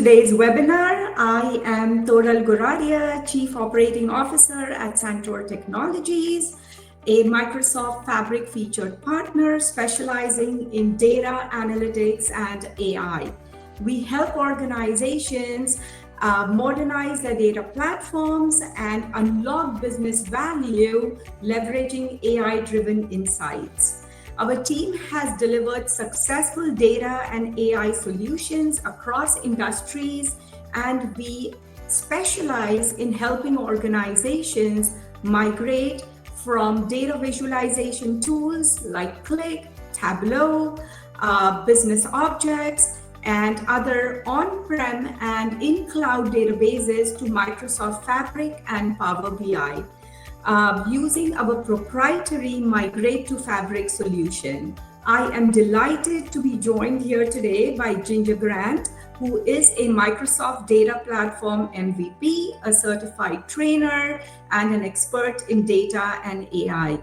today's webinar. I am Toral Goradia, Chief Operating Officer at Santor Technologies, a Microsoft Fabric featured partner specializing in data analytics and AI. We help organizations modernize their data platforms and unlock business value leveraging AI-driven insights. Our team has delivered successful data and AI solutions across industries, and we specialize in helping organizations migrate from data visualization tools like Qlik, Tableau, business objects, and other on-prem and in-cloud databases to Microsoft Fabric and Power BI. Using our proprietary Migrate to Fabric solution. I am delighted to be joined here today by Ginger Grant, who is a Microsoft Data Platform MVP, a certified trainer, and an expert in data and AI.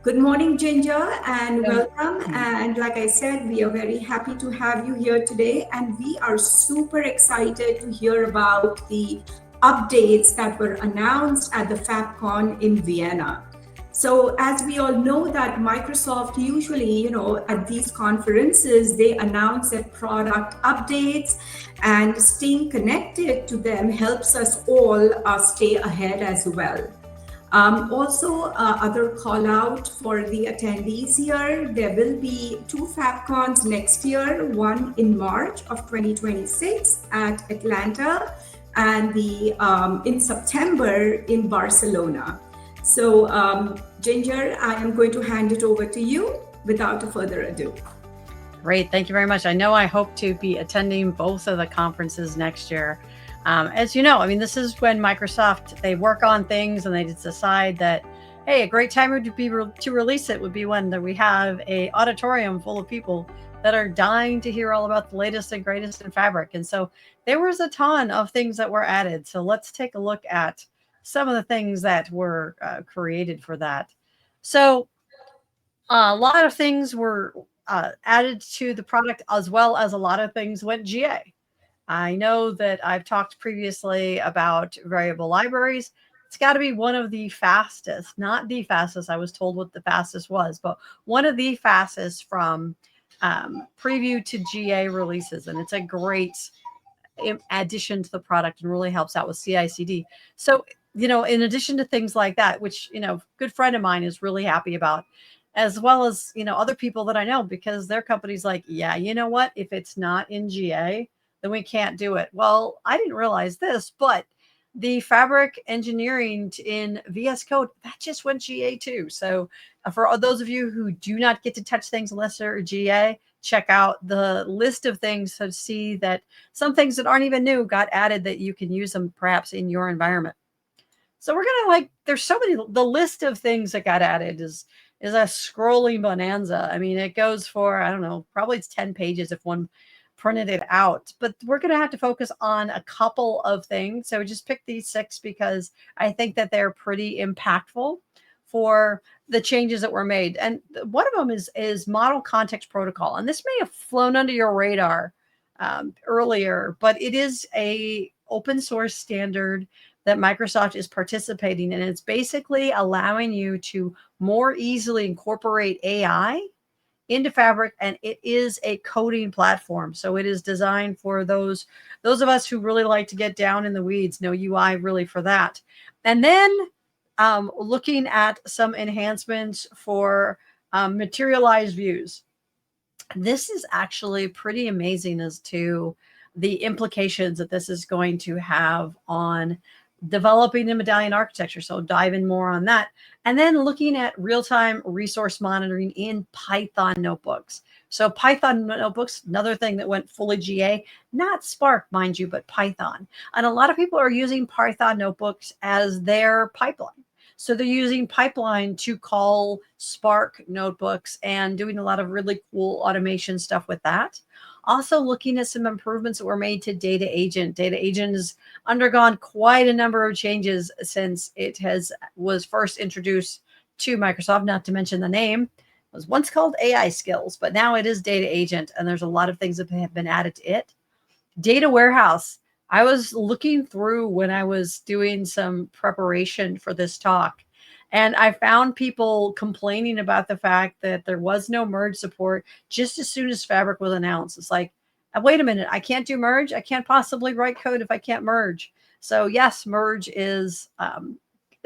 Good morning, Ginger, and welcome. And like I said, we are very happy to have you here today, and we are super excited to hear about the updates that were announced at the FabCon in Vienna. So as we all know that Microsoft usually, at these conferences, they announce their product updates, and staying connected to them helps us all stay ahead as well. Other call out for the attendees here, there will be 2 FabCons next year, one in March of 2026 at Atlanta, and in September in Barcelona. So Ginger, I am going to hand it over to you without further ado. Great, thank you very much. I know I hope to be attending both of the conferences next year. As you know, this is when Microsoft, they work on things and they just decide that, hey, a great time would be to release it would be when we have a auditorium full of people that are dying to hear all about the latest and greatest in Fabric. And so there was a ton of things that were added. So let's take a look at some of the things that were created for that. So a lot of things were added to the product, as well as a lot of things went GA. I know that I've talked previously about variable libraries. It's got to be one of the fastest, not the fastest. I was told what the fastest was, but one of the fastest from preview to GA releases. And it's a great addition to the product and really helps out with CICD. So, in addition to things like that, which, good friend of mine is really happy about, as well as, other people that I know, because their company's like, yeah, you know what, if it's not in GA, then we can't do it. Well, I didn't realize this, but the Fabric engineering in VS Code, that just went GA too. So for those of you who do not get to touch things unless they're GA, check out the list of things to see that some things that aren't even new got added, that you can use them perhaps in your environment. So we're going to there's so many, the list of things that got added is a scrolling bonanza. It goes for, I don't know, probably it's 10 pages if one printed it out, but we're going to have to focus on a couple of things. So just pick these 6 because I think that they're pretty impactful for the changes that were made. And one of them is model context protocol. And this may have flown under your radar earlier, but it is a open source standard that Microsoft is participating in. It's basically allowing you to more easily incorporate AI into Fabric, and it is a coding platform. So it is designed for those of us who really like to get down in the weeds. No UI really for that. And then looking at some enhancements for materialized views. This is actually pretty amazing as to the implications that this is going to have on developing the Medallion architecture. So dive in more on that. And then looking at real-time resource monitoring in Python notebooks. So Python notebooks, another thing that went fully GA, not Spark, mind you, but Python. And a lot of people are using Python notebooks as their pipeline. So they're using pipeline to call Spark notebooks and doing a lot of really cool automation stuff with that. Also looking at some improvements that were made to Data Agent. Data Agent has undergone quite a number of changes since it was first introduced to Microsoft, not to mention the name. It was once called AI Skills, but now it is Data Agent, and there's a lot of things that have been added to it. Data Warehouse. I was looking through when I was doing some preparation for this talk, and I found people complaining about the fact that there was no merge support just as soon as Fabric was announced. It's like, wait a minute, I can't do merge. I can't possibly write code if I can't merge. So yes, merge is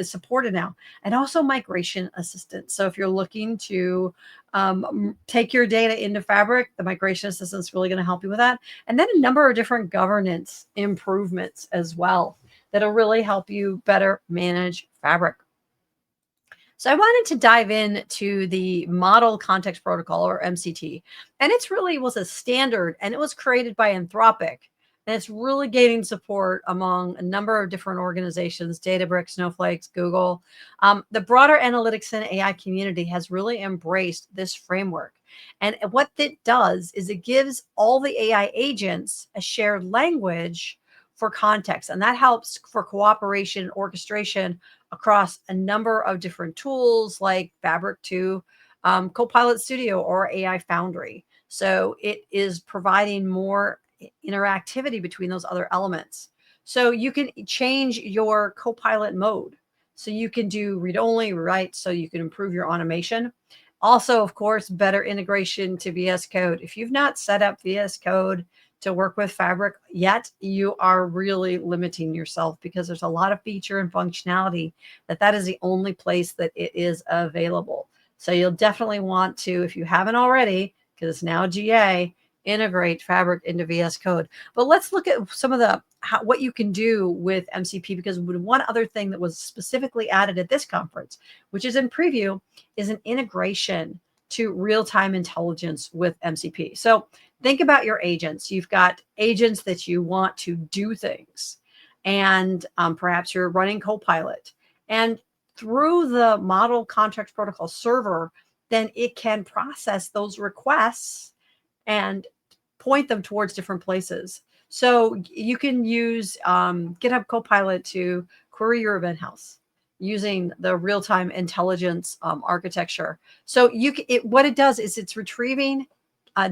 supported now, and also migration assistance. So if you're looking to take your data into Fabric, the migration assistant is really going to help you with that. And then a number of different governance improvements as well that'll really help you better manage Fabric. So I wanted to dive into the Model Context Protocol, or MCT, and it's really was a standard, and it was created by Anthropic, and it's really gaining support among a number of different organizations: Databricks, Snowflake, Google. The broader analytics and AI community has really embraced this framework, and what it does is it gives all the AI agents a shared language for context, and that helps for cooperation and orchestration across a number of different tools like Fabric to Copilot Studio or AI Foundry. So it is providing more interactivity between those other elements. So you can change your Copilot mode. So you can do read-only, write, so you can improve your automation. Also, of course, better integration to VS Code. If you've not set up VS Code to work with Fabric yet, you are really limiting yourself, because there's a lot of feature and functionality that is the only place that it is available. So you'll definitely want to, if you haven't already, because it's now GA, integrate Fabric into VS Code. But let's look at some of the what you can do with MCP, because one other thing that was specifically added at this conference, which is in preview, is an integration to real-time intelligence with MCP. So think about your agents. You've got agents that you want to do things, and perhaps you're running Copilot. And through the Model Context Protocol server, then it can process those requests and point them towards different places. So you can use GitHub Copilot to query your event house using the real-time intelligence architecture. So what it does is it's retrieving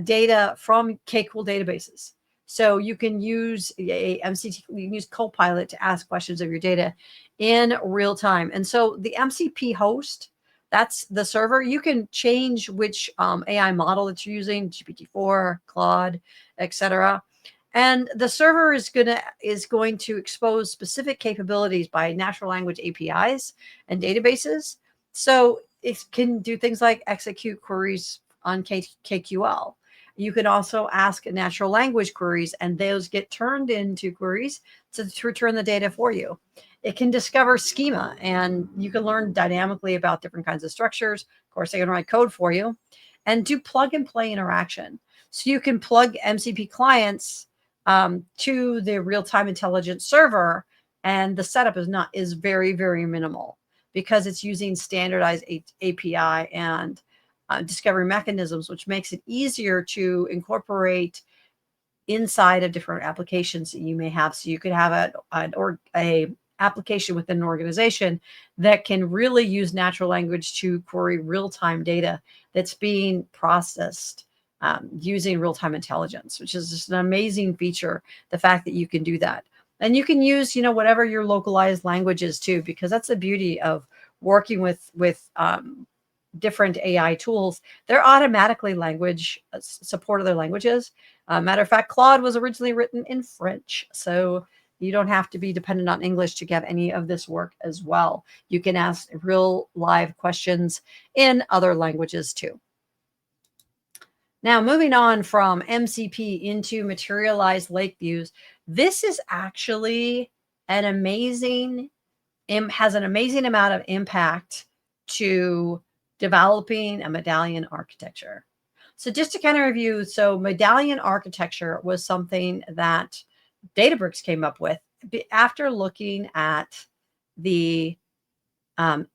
data from Qlik databases. So you can use a MCT, you can use Copilot to ask questions of your data in real time. And so the MCP host, that's the server. You can change which AI model that you're using, GPT-4, Claude, etc. And the server is going to expose specific capabilities by natural language APIs and databases. So it can do things like execute queries on KQL. You can also ask natural language queries, and those get turned into queries to return the data for you. It can discover schema, and you can learn dynamically about different kinds of structures. Of course, they can write code for you and do plug and play interaction. So you can plug MCP clients to the real-time intelligence server, and the setup is very, very minimal, because it's using standardized API and discovery mechanisms, which makes it easier to incorporate inside of different applications that you may have. So you could have a application within an organization that can really use natural language to query real-time data that's being processed using real-time intelligence, which is just an amazing feature, the fact that you can do that. And you can use, whatever your localized language is too, because that's the beauty of working with different AI tools. They're automatically support other languages. Matter of fact, Claude was originally written in French, so you don't have to be dependent on English to get any of this work as well. You can ask real live questions in other languages too. Now, moving on from MCP into Materialized Lake Views, this is actually has an amazing amount of impact to developing a Medallion architecture. So just to kind of review, so Medallion architecture was something that Databricks came up with after looking at the data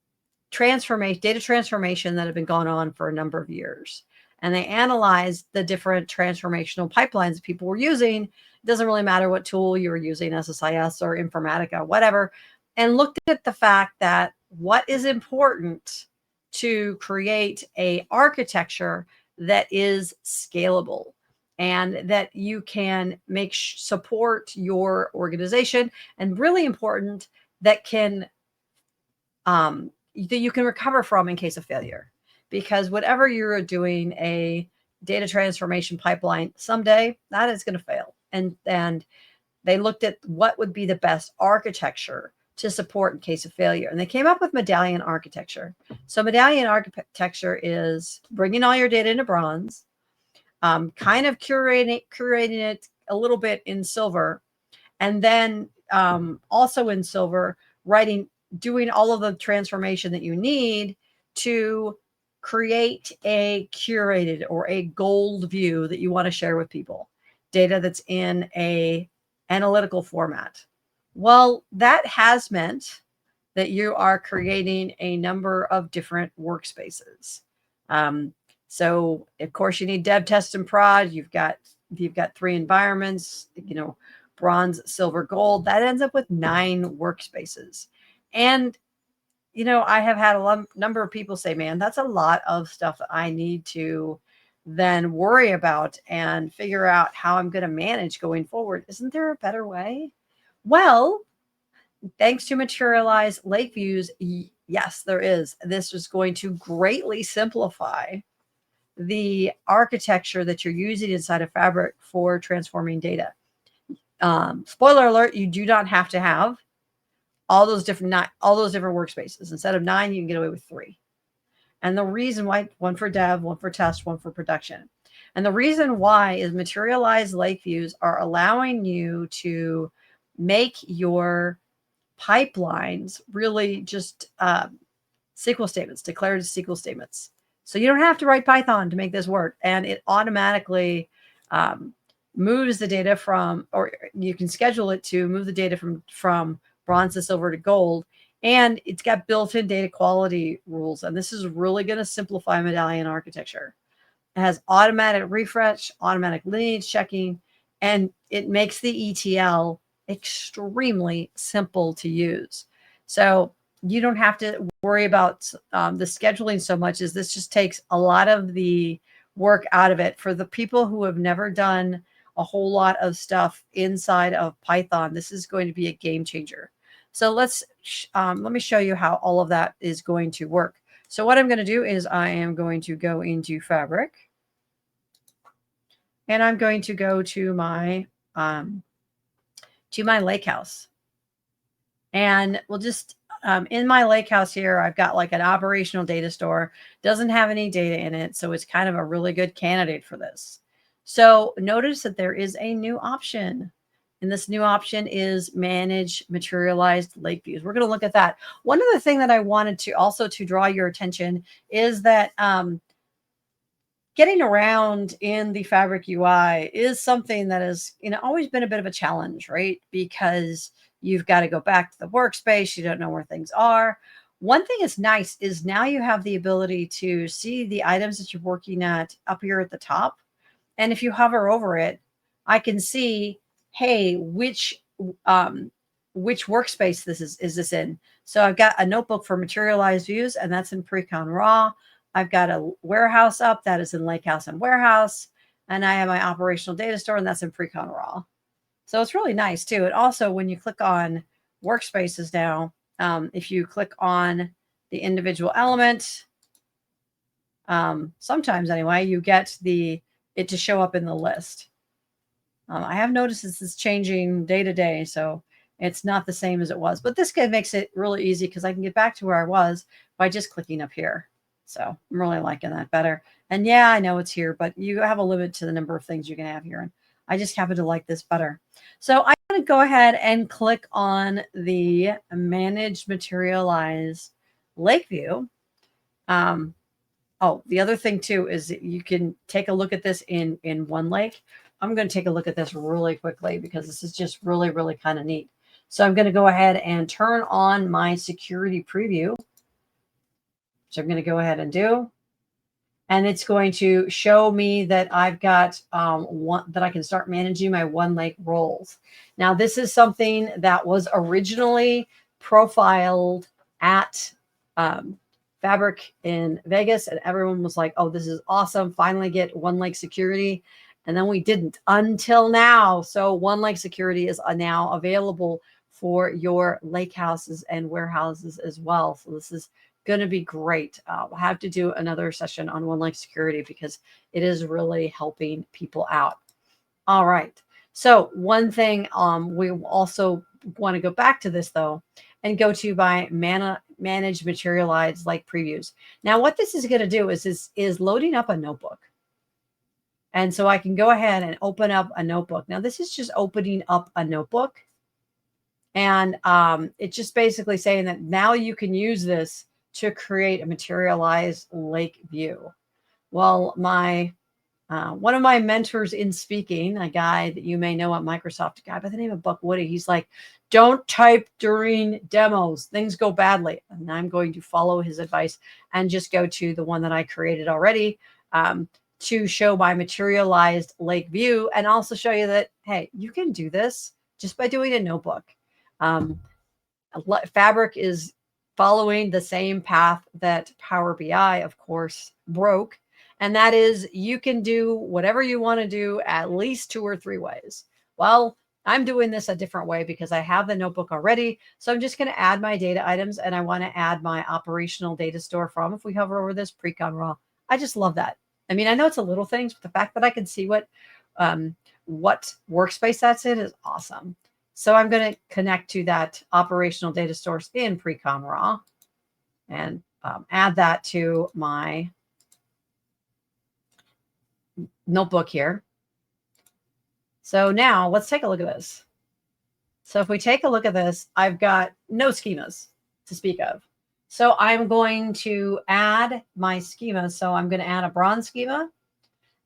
transformation that had been going on for a number of years. And they analyzed the different transformational pipelines that people were using. It doesn't really matter what tool you were using, SSIS or Informatica, whatever, and looked at the fact that what is important to create a architecture that is scalable. and that you can make support your organization, and really important, that you can recover from in case of failure. Because whatever you're doing, a data transformation pipeline, someday that is going to fail. And they looked at what would be the best architecture to support in case of failure. And they came up with Medallion architecture. So Medallion architecture is bringing all your data into bronze, kind of curating it a little bit in silver, and then also in silver, doing all of the transformation that you need to create a curated or a gold view that you want to share with people, data that's in a analytical format. Well, that has meant that you are creating a number of different workspaces. So of course you need dev, test, and prod. You've got 3 environments, bronze, silver, gold. That ends up with 9 workspaces. And I have had a number of people say, man, that's a lot of stuff that I need to then worry about and figure out how I'm going to manage going forward. Isn't there a better way? Well, thanks to Materialized Lake Views, yes, there is. This is going to greatly simplify the architecture that you're using inside of Fabric for transforming data. Spoiler alert, you do not have to have all those different workspaces. Instead of 9, you can get away with 3. And the reason why, 1 for dev, 1 for test, 1 for production. And the reason why is Materialized Lake Views are allowing you to make your pipelines really just SQL statements, declarative SQL statements. So you don't have to write Python to make this work. And it automatically moves the data or you can schedule it to move the data from bronze to silver to gold. And it's got built-in data quality rules. And this is really going to simplify Medallion architecture. It has automatic refresh, automatic lineage checking, and it makes the ETL extremely simple to use. So you don't have to worry about the scheduling so much, as this just takes a lot of the work out of it. For the people who have never done a whole lot of stuff inside of Python, this is going to be a game changer. So let me show you how all of that is going to work. So what I'm going to do is I am going to go into Fabric, and I'm going to go to my lakehouse, and we'll just in my lakehouse here, I've got like an operational data store. Doesn't have any data in it, so it's kind of a really good candidate for this. So notice that there is a new option. And this new option is Manage Materialized Lake Views. We're going to look at that. One other thing that I wanted to also to draw your attention is that getting around in the Fabric UI is something that has always been a bit of a challenge, right? Because you've got to go back to the workspace. You don't know where things are. One thing that's nice is now you have the ability to see the items that you're working at up here at the top. And if you hover over it, I can see, hey, which workspace is this in? So I've got a notebook for Materialized Views, and that's in Precon Raw. I've got a warehouse up that is in Lakehouse and Warehouse, and I have my operational data store, and that's in Precon Raw. So it's really nice too. And also, when you click on workspaces now, if you click on the individual element, sometimes anyway, you get it to show up in the list. I have noticed this is changing day to day, so it's not the same as it was. But this makes it really easy because I can get back to where I was by just clicking up here. So I'm really liking that better. And yeah, I know it's here, but you have a limit to the number of things you can have here. And I just happen to like this better. So I'm going to go ahead and click on the Manage Materialize Lakeview. Oh, the other thing too is that you can take a look at this in OneLake. I'm going to take a look at this really quickly because this is just really, really kind of neat. So I'm going to go ahead and turn on my security preview. So I'm going to go ahead and do. And it's going to show me that I've got that I can start managing my OneLake roles. Now, this is something that was originally profiled at Fabric in Vegas, and everyone was like, oh, this is awesome. Finally get OneLake security. And then we didn't until now. So OneLake security is now available for your lake houses and warehouses as well. So this is going to be great. We'll have to do another session on OneLake security because it is really helping people out. All right. So one thing we also want to go back to this though, and go to by manage materialized like previews. Now what this is going to do is loading up a notebook. And so I can go ahead and open up a notebook. Now this is just opening up a notebook. And it's just basically saying that now you can use this to create a materialized lake view. Well, one of my mentors in speaking, a guy that you may know at Microsoft, a guy by the name of Buck Woody, he's like, don't type during demos. Things go badly. And I'm going to follow his advice and just go to the one that I created already to show my materialized lake view and also show you that, hey, you can do this just by doing a notebook. Fabric is following the same path that Power BI, of course, broke. And that is you can do whatever you want to do at least 2 or 3 ways. Well, I'm doing this a different way because I have the notebook already. So I'm just going to add my data items and I want to add my operational data store from, if we hover over this, pre-con raw. I just love that. I mean, I know it's a little things, but the fact that I can see what workspace that's in is awesome. So I'm going to connect to that operational data source in pre-con raw and add that to my notebook here. So now let's take a look at this. So if we take a look at this, I've got no schemas to speak of. So I'm going to add my schema. So I'm going to add a bronze schema,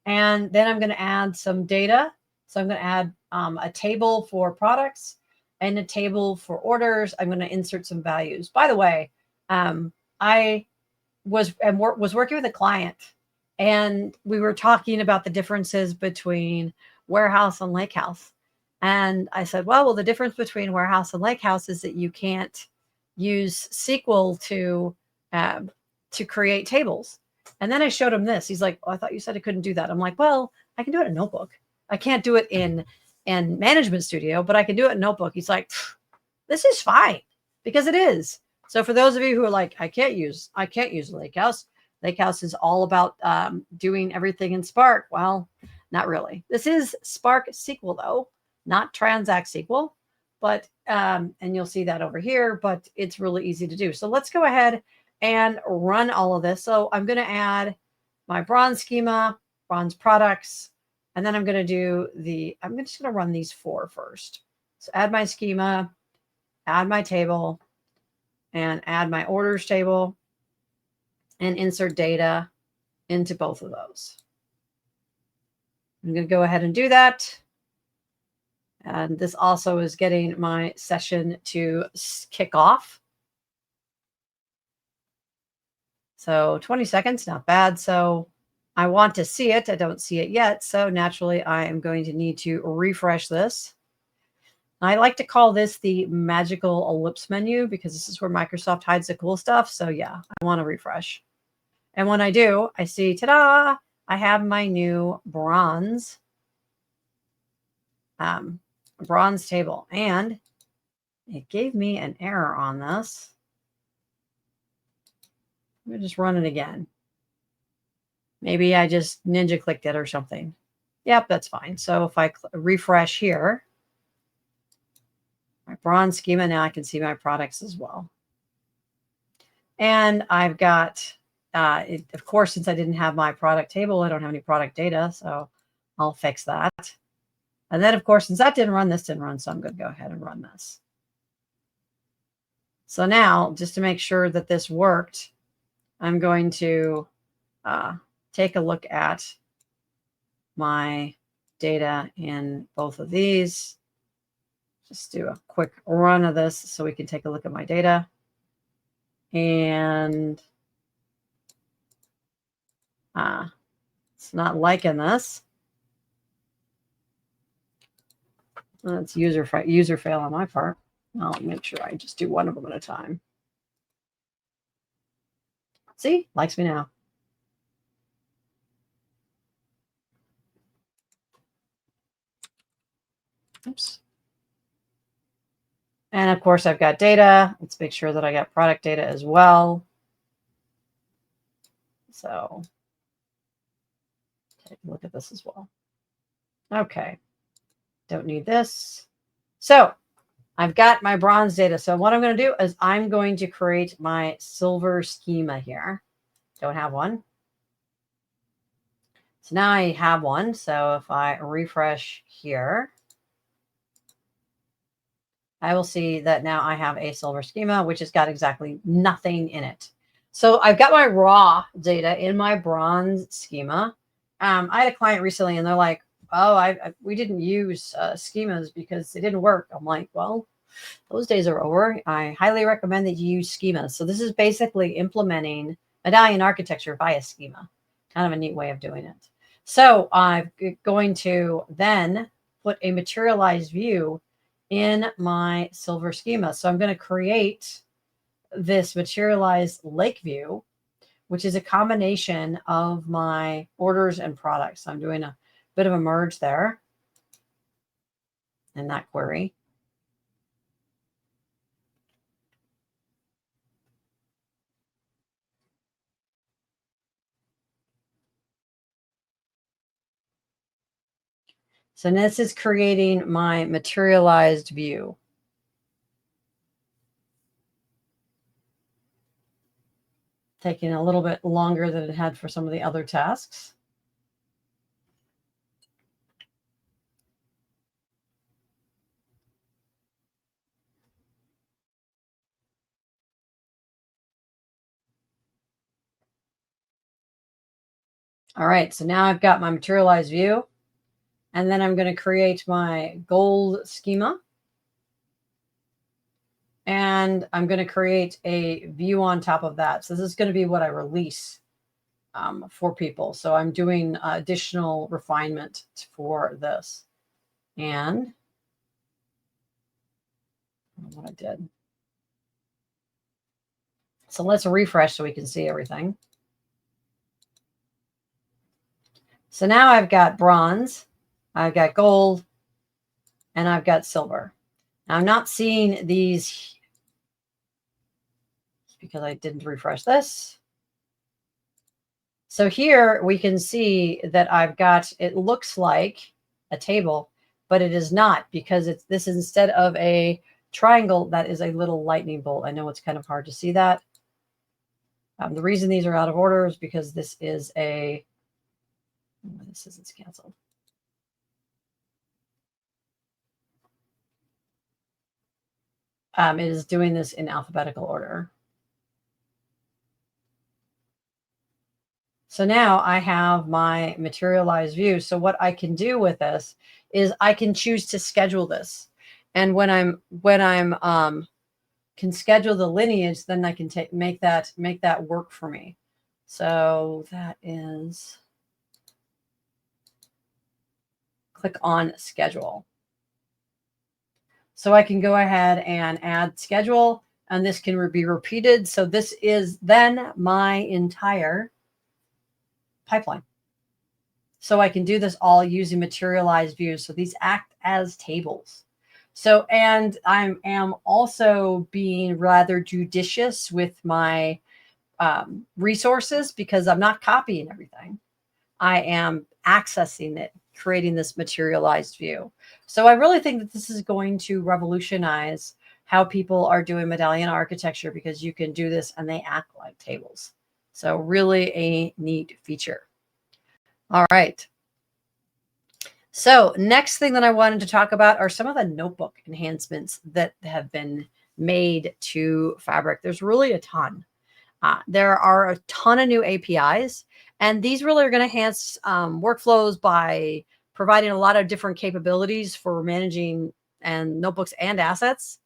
and then I'm going to add some data. So I'm going to add a table for products and a table for orders. I'm going to insert some values. By the way, I was working with a client, and we were talking about the differences between warehouse and lakehouse. And I said, well, the difference between warehouse and lakehouse is that you can't use SQL to create tables. And then I showed him this. He's like, oh, I thought you said I couldn't do that. I'm like, well, I can do it in Notebook. I can't do it in Management Studio, but I can do it in Notebook. He's like, this is fine, because it is. So for those of you who are like, I can't use Lakehouse. Lakehouse is all about doing everything in Spark. Well, not really. This is Spark SQL though, not Transact SQL, but and you'll see that over here, but it's really easy to do. So let's go ahead and run all of this. So I'm going to add my bronze schema, bronze products, and then I'm going to do I'm just going to run these 4 first. So add my schema, add my table, and add my orders table, and insert data into both of those. I'm going to go ahead and do that. And this also is getting my session to kick off. So 20 seconds, not bad. So I want to see it. I don't see it yet. So naturally, I am going to need to refresh this. I like to call this the magical ellipse menu because this is where Microsoft hides the cool stuff. So yeah, I want to refresh. And when I do, I see, ta-da, I have my new bronze table. And it gave me an error on this. Let me just run it again. Maybe I just ninja clicked it or something. Yep, that's fine. So if I refresh here, my bronze schema, now I can see my products as well. And I've got, of course, since I didn't have my product table, I don't have any product data. So I'll fix that. And then, of course, since that didn't run, this didn't run. So I'm going to go ahead and run this. So now, just to make sure that this worked, I'm going to take a look at my data in both of these. Just do a quick run of this so we can take a look at my data. And it's not liking this. That's user fail on my part. I'll make sure I just do one of them at a time. See, likes me now. Oops. And of course, I've got data. Let's make sure that I got product data as well. So take a look at this as well. Okay. Don't need this. So I've got my bronze data. So what I'm going to do is I'm going to create my silver schema here. Don't have one. So now I have one. So if I refresh here, I will see that now I have a silver schema, which has got exactly nothing in it. So I've got my raw data in my bronze schema. I had a client recently and they're like, oh, we didn't use schemas because they didn't work. I'm like, well, those days are over. I highly recommend that you use schemas. So this is basically implementing Medallion architecture via schema. Kind of a neat way of doing it. So I'm going to then put a materialized view in my silver schema. So I'm going to create this materialized lake view, which is a combination of my orders and products. So I'm doing a bit of a merge there in that query. So this is creating my materialized view. Taking a little bit longer than it had for some of the other tasks. All right, so now I've got my materialized view, and then I'm going to create my gold schema. And I'm going to create a view on top of that. So this is going to be what I release for people. So I'm doing additional refinement for this. And what I did. So let's refresh so we can see everything. So now I've got bronze, I've got gold, and I've got silver. Now I'm not seeing these because I didn't refresh this. So here we can see that I've got, it looks like a table, but it is not, because this is, instead of a triangle, that is a little lightning bolt. I know it's kind of hard to see that. The reason these are out of order is because this is a, this isn't canceled. It is doing this in alphabetical order. So now I have my materialized view. So what I can do with this is I can choose to schedule this. And when I'm can schedule the lineage, then I can make that work for me. So that is, click on schedule. So I can go ahead and add schedule, and this can be repeated. So this is then my entire pipeline. So I can do this all using materialized views. So these act as tables. So, and I am also being rather judicious with my resources, because I'm not copying everything. I am accessing it, creating this materialized view. So I really think that this is going to revolutionize how people are doing Medallion architecture, because you can do this and they act like tables. So really a neat feature. All right. So next thing that I wanted to talk about are some of the notebook enhancements that have been made to Fabric. There's really a ton. There are a ton of new APIs, and these really are going to enhance workflows by providing a lot of different capabilities for managing and notebooks and assets.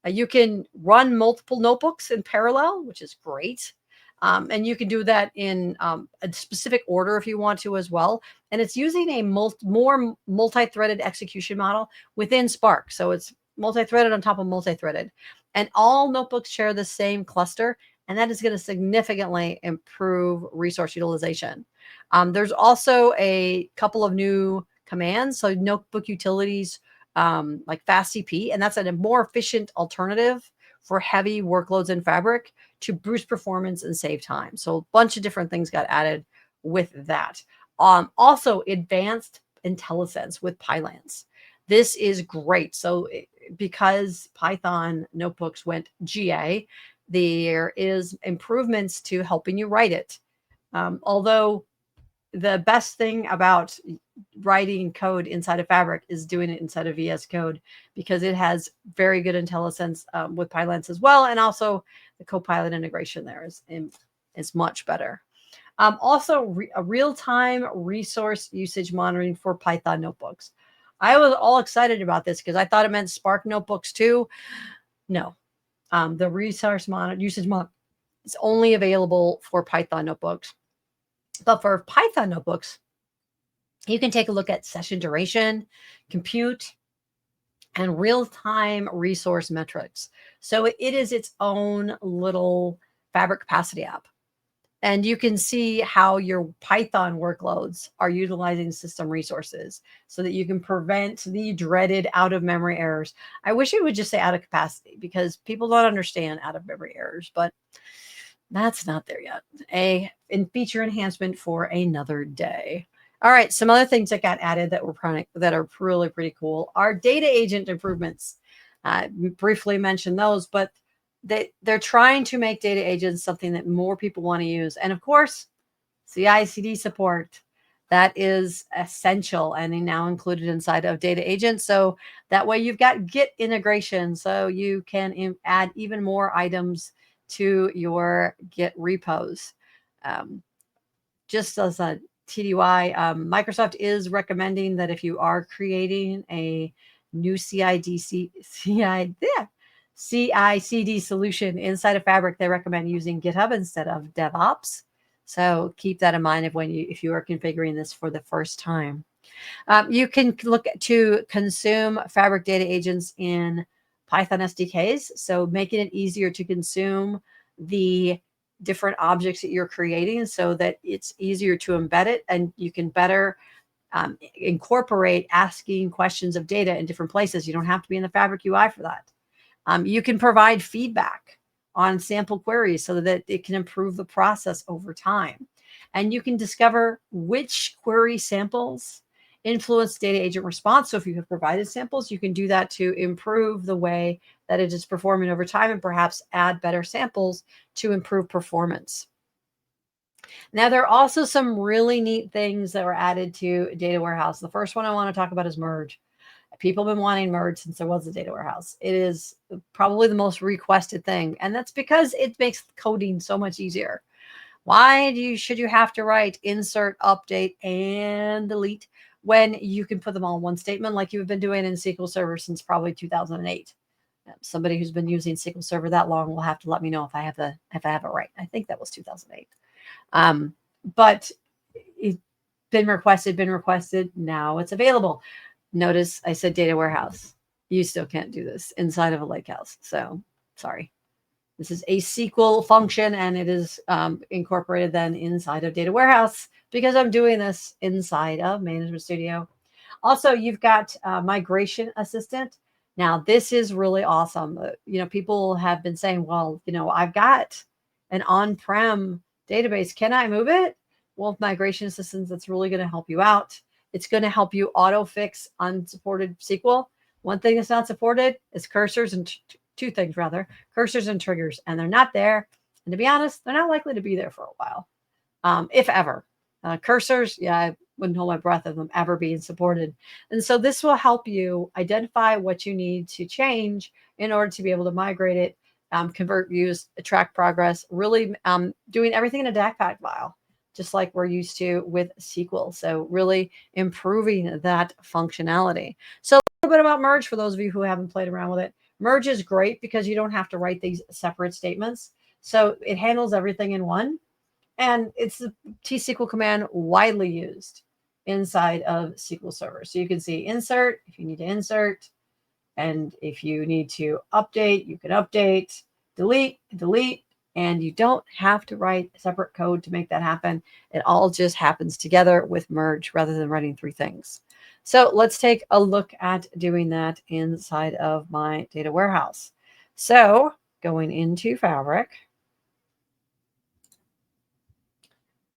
You can run multiple notebooks in parallel, which is great. And you can do that in a specific order if you want to as well. And it's using a more multi-threaded execution model within Spark. So it's multi-threaded on top of multi-threaded. And all notebooks share the same cluster, and that is going to significantly improve resource utilization. There's also a couple of new commands. So notebook utilities like FastCP, and that's a more efficient alternative for heavy workloads in Fabric to boost performance and save time. So a bunch of different things got added with that. Also, advanced IntelliSense with Pylance. This is great. So because Python notebooks went GA, there is improvements to helping you write it. Although the best thing about writing code inside of Fabric is doing it inside of VS Code, because it has very good IntelliSense with Pylance as well. And also the Copilot integration there is much better. Also, a real-time resource usage monitoring for Python notebooks. I was all excited about this because I thought it meant Spark notebooks too. No, the resource usage monitor is only available for Python notebooks. But for Python notebooks, you can take a look at session duration, compute, and real-time resource metrics. So it is its own little Fabric capacity app. And you can see how your Python workloads are utilizing system resources so that you can prevent the dreaded out-of-memory errors. I wish it would just say out of capacity, because people don't understand out-of-memory errors, but that's not there yet. Feature enhancement for another day. All right, some other things that got added that are really pretty cool are data agent improvements. Briefly mentioned those, but they're trying to make data agents something that more people want to use. And of course, CICD support. That is essential and now included inside of data agents. So that way you've got Git integration, so you can add even more items to your Git repos. Just as a TDY, Microsoft is recommending that if you are creating a new CICD solution inside of Fabric, they recommend using GitHub instead of DevOps. So keep that in mind if you are configuring this for the first time. You can look to consume Fabric data agents in Python SDKs, so making it easier to consume the different objects that you're creating so that it's easier to embed it, and you can better incorporate asking questions of data in different places. You don't have to be in the Fabric UI for that. You can provide feedback on sample queries so that it can improve the process over time. And you can discover which query samples influence data agent response. So if you have provided samples, you can do that to improve the way that it is performing over time and perhaps add better samples to improve performance. Now, there are also some really neat things that were added to Data Warehouse. The first one I want to talk about is merge. People have been wanting merge since there was a data warehouse. It is probably the most requested thing, and that's because it makes coding so much easier. Why should you have to write insert, update, and delete when you can put them all in one statement like you've been doing in SQL Server since probably 2008? Somebody who's been using SQL Server that long will have to let me know if I have it right. I think that was 2008. But it's been requested. Now it's available. Notice I said data warehouse. You still can't do this inside of a lakehouse. So sorry. This is a SQL function, and it is incorporated then inside of data warehouse because I'm doing this inside of Management Studio. Also, you've got migration assistant. Now, this is really awesome. People have been saying, well, I've got an on-prem database. Can I move it? Well, with migration assistance, that's really going to help you out. It's going to help you auto-fix unsupported SQL. One thing that's not supported is cursors, and two things rather, cursors and triggers, and they're not there. And to be honest, they're not likely to be there for a while, if ever. Cursors, yeah, I wouldn't hold my breath of them ever being supported. And so this will help you identify what you need to change in order to be able to migrate it, convert views, track progress, really doing everything in a DAC file, just like we're used to with SQL. So really improving that functionality. So a little bit about merge for those of you who haven't played around with it. Merge is great because you don't have to write these separate statements. So it handles everything in one. And it's the T-SQL command widely used inside of SQL Server. So you can see insert if you need to insert. And if you need to update, you can update, delete, And you don't have to write separate code to make that happen. It all just happens together with merge rather than writing 3 things. So let's take a look at doing that inside of my data warehouse. So going into Fabric,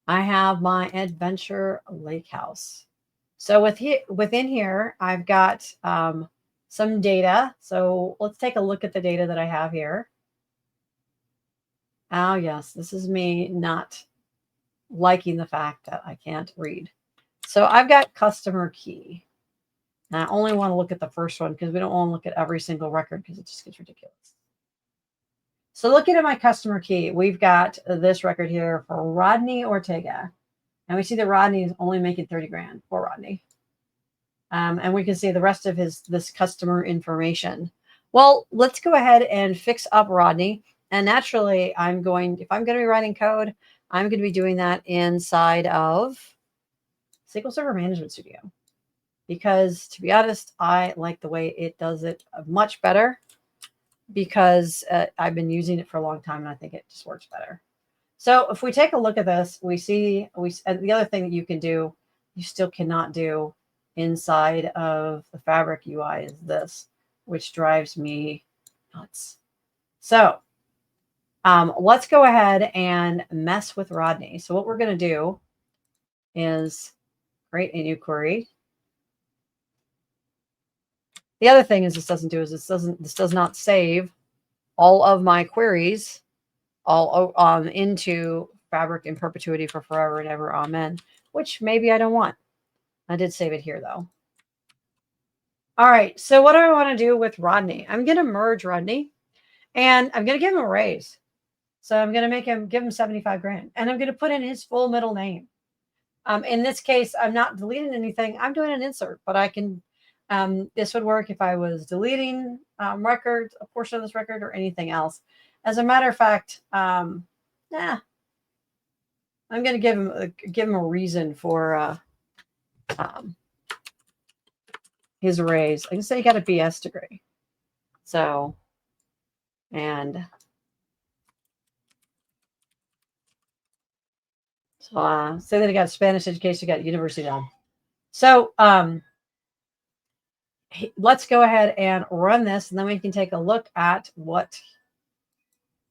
I have my adventure lake house. So within here, I've got some data. So let's take a look at the data that I have here. Oh, yes, this is me not liking the fact that I can't read. So I've got customer key. And I only want to look at the first one because we don't want to look at every single record because it just gets ridiculous. So looking at my customer key, we've got this record here for Rodney Ortega. And we see that Rodney is only making 30 grand for Rodney. And we can see the rest of this customer information. Well, let's go ahead and fix up Rodney. And naturally, if I'm going to be writing code, I'm going to be doing that inside of SQL Server Management Studio. Because to be honest, I like the way it does it much better because I've been using it for a long time and I think it just works better. So if we take a look at this, we see the other thing that you can do, you still cannot do inside of the Fabric UI is this, which drives me nuts. So let's go ahead and mess with Rodney. So what we're going to do is create a new query. The other thing is this does not save all of my queries all into Fabric in perpetuity for forever and ever. Amen. Which maybe I don't want. I did save it here though. All right. So what do I want to do with Rodney? I'm going to merge Rodney and I'm going to give him a raise. So I'm going to give him 75 grand and I'm going to put in his full middle name. In this case, I'm not deleting anything. I'm doing an insert, but I can, this would work if I was deleting records, a portion of this record or anything else. As a matter of fact, I'm going to give him a reason for his raise. I can say he got a BS degree. So, and so say that he got Spanish education, he got university done. So let's go ahead and run this, and then we can take a look at what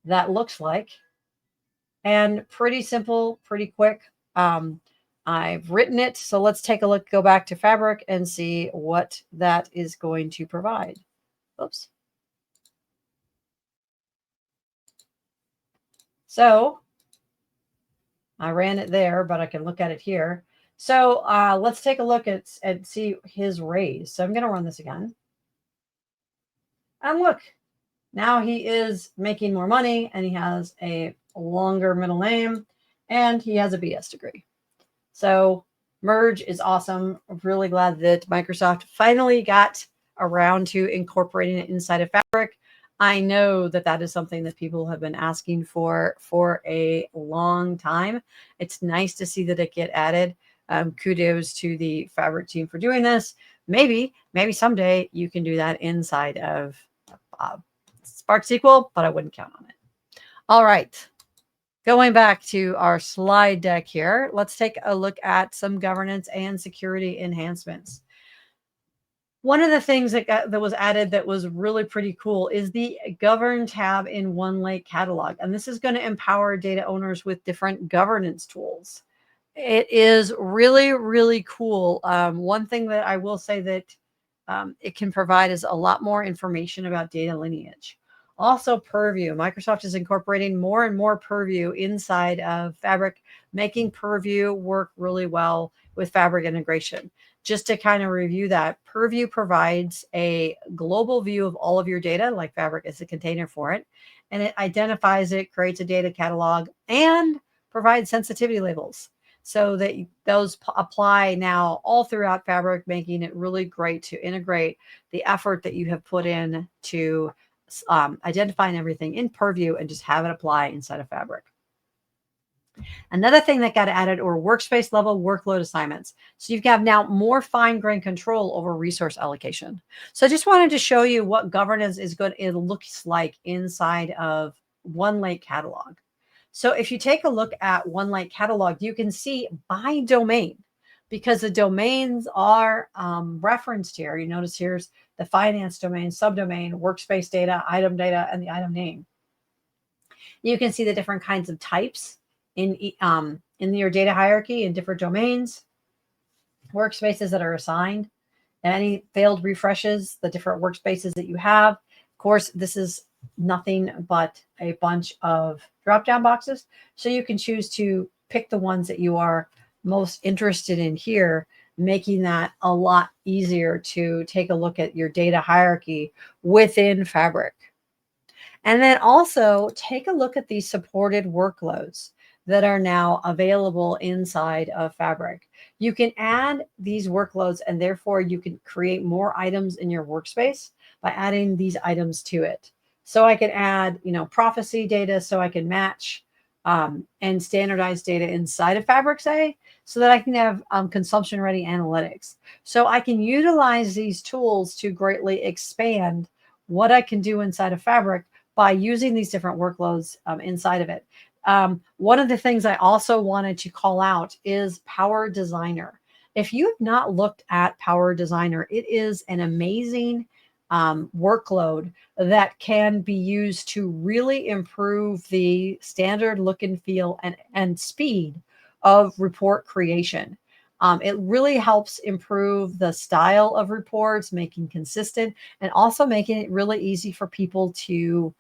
that looks like. And pretty simple, pretty quick. I've written it, so let's take a look, go back to Fabric and see what that is going to provide. Oops. So I ran it there, but I can look at it here. So let's take a look at and see his raise. So I'm going to run this again. And look, now he is making more money and he has a longer middle name and he has a BS degree. So merge is awesome. I'm really glad that Microsoft finally got around to incorporating it inside of Fabric. I know that that is something that people have been asking for a long time. It's nice to see that it get added. Kudos to the Fabric team for doing this. Maybe someday you can do that inside of Spark SQL, but I wouldn't count on it. All right. Going back to our slide deck here, let's take a look at some governance and security enhancements. One of the things that was added that was really pretty cool is the Govern tab in OneLake catalog. And this is going to empower data owners with different governance tools. It is really, really cool. One thing that I will say that it can provide is a lot more information about data lineage. Also, Purview. Microsoft is incorporating more and more Purview inside of Fabric, making Purview work really well with Fabric integration. Just to kind of review that, Purview provides a global view of all of your data, like Fabric is a container for it, and it identifies it, creates a data catalog, and provides sensitivity labels so that those apply now all throughout Fabric, making it really great to integrate the effort that you have put in to identifying everything in Purview and just have it apply inside of Fabric. Another thing that got added were workspace level workload assignments. So you have now more fine-grained control over resource allocation. So I just wanted to show you what governance is good. It looks like inside of OneLake catalog. So if you take a look at OneLake catalog, you can see by domain, because the domains are referenced here. You notice here's the finance domain, subdomain, workspace data, and the item name. You can see the different kinds of types in your data hierarchy in different domains, workspaces that are assigned, and any failed refreshes, the different workspaces that you have. Of course, this is nothing but a bunch of drop-down boxes. So you can choose to pick the ones that you are most interested in here, making that a lot easier to take a look at your data hierarchy within Fabric. And then also take a look at these supported workloads that are now available inside of Fabric. You can add these workloads, and therefore you can create more items in your workspace by adding these items to it. So I can add, prophecy data, so I can match and standardize data inside of Fabric, say, so that I can have consumption-ready analytics. So I can utilize these tools to greatly expand what I can do inside of Fabric by using these different workloads inside of it. One of the things I also wanted to call out is Power Designer. If you have not looked at Power Designer, it is an amazing workload that can be used to really improve the standard look and feel and speed of report creation. It really helps improve the style of reports, making consistent, and also making it really easy for people to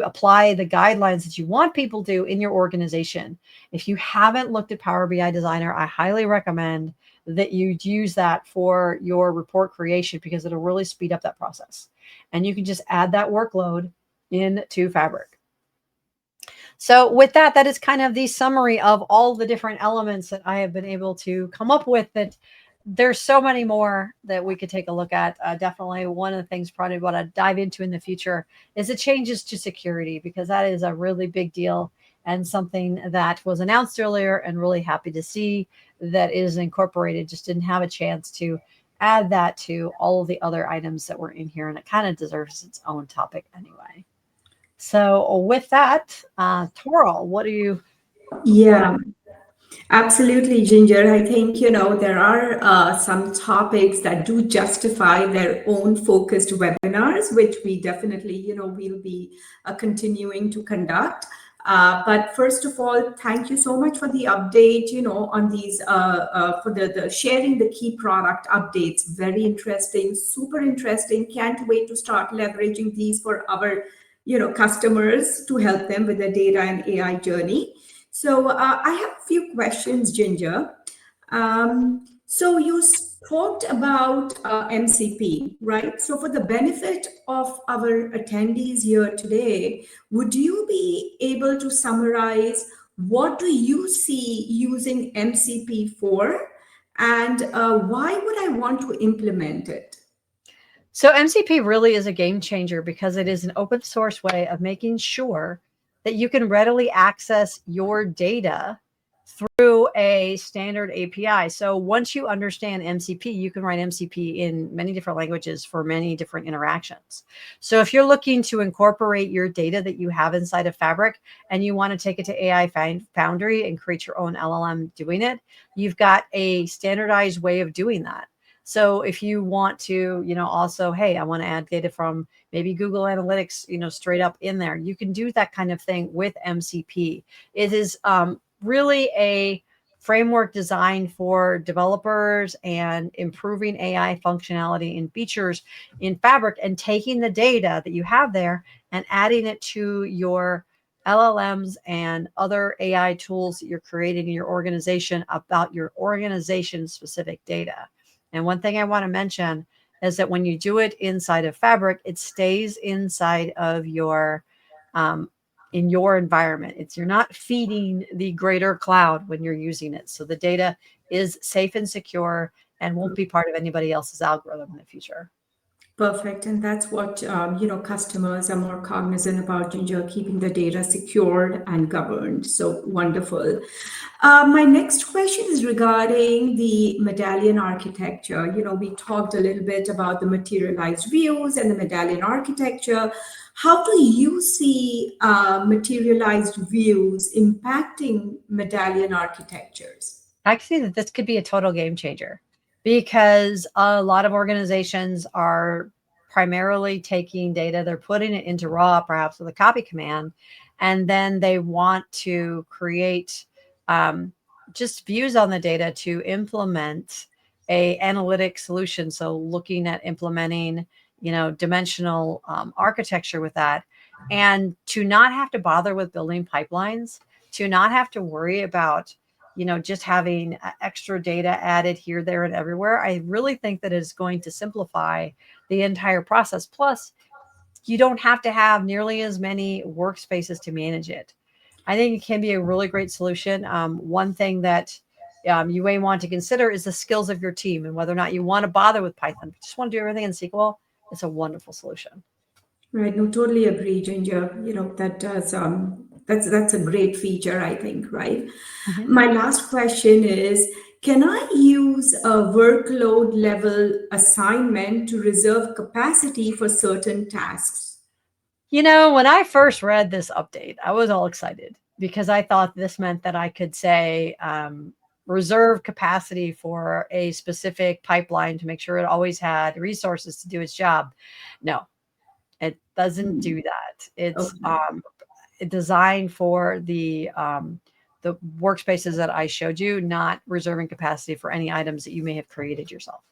apply the guidelines that you want people to in your organization. If you haven't looked at Power BI Designer, I highly recommend that you use that for your report creation, because it'll really speed up that process. And you can just add that workload into Fabric. So with that, that is kind of the summary of all the different elements that I have been able to come up with. That there's so many more that we could take a look at. Definitely one of the things probably what I'd dive into in the future is the changes to security, because that is a really big deal and something that was announced earlier, and really happy to see that is incorporated. Just didn't have a chance to add that to all of the other items that were in here, and it kind of deserves its own topic anyway. So with that, Toral, what do you? Yeah, absolutely, Ginger. I think, there are some topics that do justify their own focused webinars, which we definitely, we'll be continuing to conduct. But first of all, thank you so much for the update, on these, for the sharing the key product updates. Very interesting, super interesting. Can't wait to start leveraging these for our, customers to help them with their data and AI journey. So I have a few questions, Ginger. So you talked about MCP, right? So for the benefit of our attendees here today, would you be able to summarize what do you see using MCP for, and why would I want to implement it? So MCP really is a game changer, because it is an open source way of making sure that you can readily access your data through a standard API. So once you understand MCP, you can write MCP in many different languages for many different interactions. So if you're looking to incorporate your data that you have inside of Fabric, and you want to take it to AI Foundry and create your own LLM doing it, you've got a standardized way of doing that. So if you want to, also, hey, I want to add data from maybe Google Analytics, straight up in there, you can do that kind of thing with MCP. It is really a framework designed for developers and improving AI functionality and features in Fabric, and taking the data that you have there and adding it to your LLMs and other AI tools that you're creating in your organization about your organization specific data. And one thing I want to mention is that when you do it inside of Fabric, it stays inside of your in your environment. You're not feeding the greater cloud when you're using it. So the data is safe and secure and won't be part of anybody else's algorithm in the future. Perfect. And that's what, customers are more cognizant about, Ginger, keeping the data secured and governed. So wonderful. My next question is regarding the Medallion architecture. We talked a little bit about the materialized views and the Medallion architecture. How do you see materialized views impacting Medallion architectures? I see that this could be a total game changer because a lot of organizations are primarily taking data, they're putting it into raw, perhaps with a copy command, and then they want to create just views on the data to implement a analytic solution. So looking at implementing, dimensional architecture with that, and to not have to bother with building pipelines, to not have to worry about just having extra data added here, there, and everywhere. I really think that is going to simplify the entire process. Plus, you don't have to have nearly as many workspaces to manage it. I think it can be a really great solution. One thing that you may want to consider is the skills of your team and whether or not you want to bother with Python. If you just want to do everything in SQL, it's a wonderful solution. Right. No, totally agree, Ginger. That does that's a great feature, I think, right? Mhm. My last question is, can I use a workload level assignment to reserve capacity for certain tasks? When I first read this update, I was all excited because I thought this meant that I could say reserve capacity for a specific pipeline to make sure it always had resources to do its job. No, it doesn't do that. It's Okay. designed for the workspaces that I showed you, not reserving capacity for any items that you may have created yourself.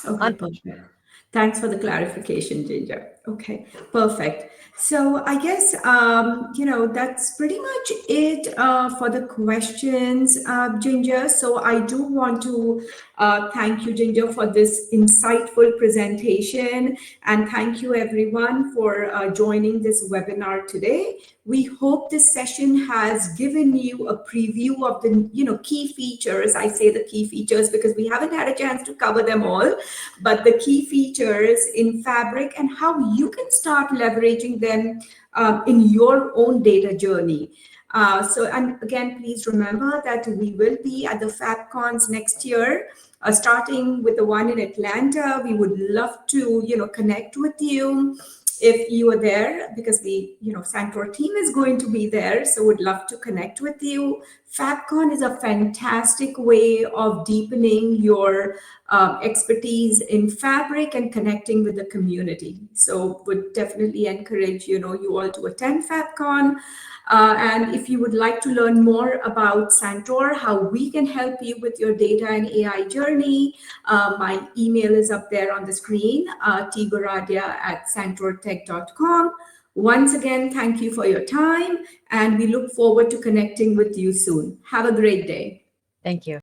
Okay, Unfortunately. perfect. Thanks for the clarification, Ginger. Okay, perfect. So I guess that's pretty much it for the questions, Ginger. So I do want to thank you, Ginger, for this insightful presentation, and thank you everyone for joining this webinar today. We hope this session has given you a preview of the key features. I say the key features because we haven't had a chance to cover them all, but the key features in Fabric and how you can start leveraging them in your own data journey. And again, please remember that we will be at the FabCons next year, starting with the one in Atlanta. We would love to, connect with you if you are there, because the Santor team is going to be there, so would love to connect with you. FabCon is a fantastic way of deepening your expertise in Fabric and connecting with the community. So would definitely encourage you all to attend FabCon. And if you would like to learn more about Santor, how we can help you with your data and AI journey, my email is up there on the screen, tgoradia@santortech.com. Once again, thank you for your time, and we look forward to connecting with you soon. Have a great day. Thank you.